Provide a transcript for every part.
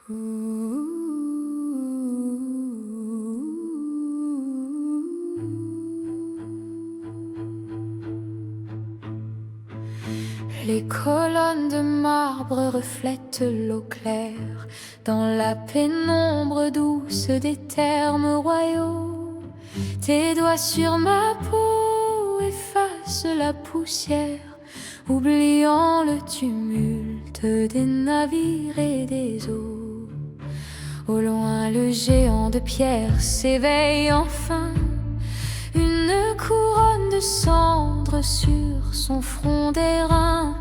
Les colonnes de marbre reflètent l'eau claire dans la pénombre douce des termes royaux. Tes doigts sur ma peau effacent la poussière, oubliant le tumulte des navires et des eaux. Au loin, le géant de pierre s'éveille enfin, une couronne de cendres sur son front d'airain.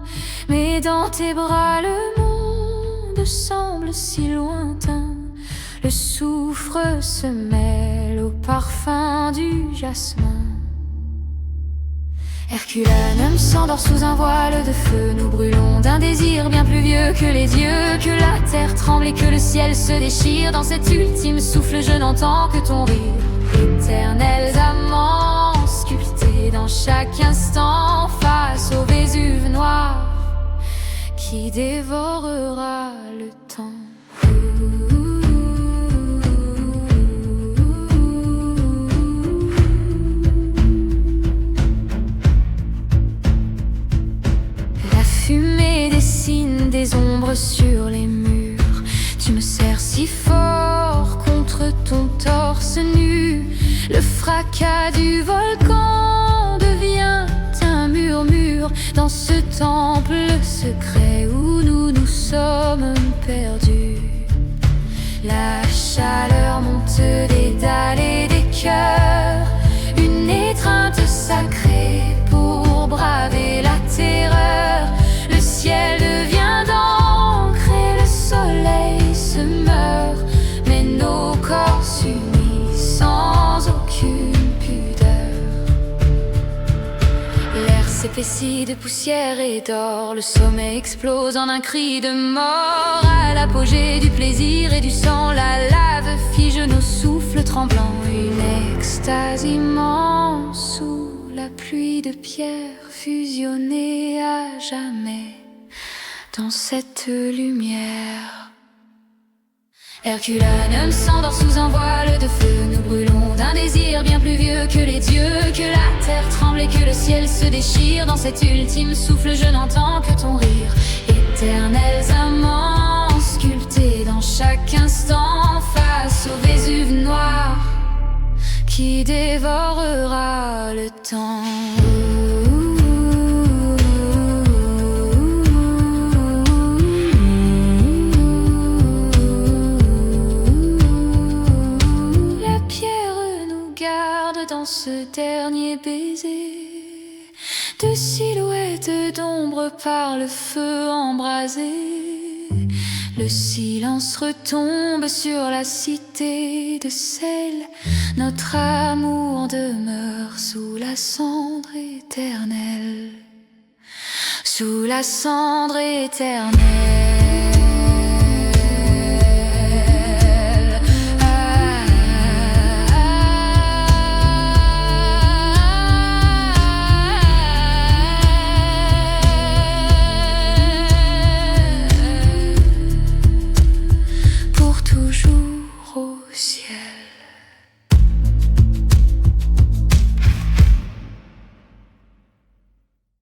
Mais dans tes bras le monde semble si lointain. Le soufre se mêle au parfum du jasmin. Herculanum s'endort sous un voile de feu. Nous brûlons d'un désir bien plus vieux que les dieux. Que la terre tremble et que le ciel se déchire. Dans cet ultime souffle je n'entends que ton rire. Éternels amants sculptés dans chaque instant, face au Vésuve noir qui dévorera le temps. La fumée dessine des ombres sur les murs. Tu me serres si fort contre ton torse nu. Le fracas du volcan devient un murmure dans ce temple secret où nous nous sommes perdus. La chaleur monte des dalles et des cœurs, une étreinte sacrée pour braver la terreur. Le ciel devient d'encre et le soleil se meurt, mais nos corps s'unissent sans aucune pudeur. L'air s'épaissit de poussière et d'or, le sommet explose en un cri de mort. À l'apogée du plaisir et du sang, la lave fige nos souffles tremblants. Une extase immense sous la pluie de pierre, fusionnée à jamais dans cette lumière. Herculanum s'endort sous un voile de feu. Nous brûlons d'un désir bien plus vieux que les dieux. Que la terre tremble et que le ciel se déchire. Dans cet ultime souffle je n'entends que ton rire. Éternels amants sculptés dans chaque instant, face au Vésuve noir qui dévorera le temps. Dans ce dernier baiser, de silhouettes d'ombre par le feu embrasé, le silence retombe sur la cité de sel. Notre amour demeure sous la cendre éternelle, sous la cendre éternelle.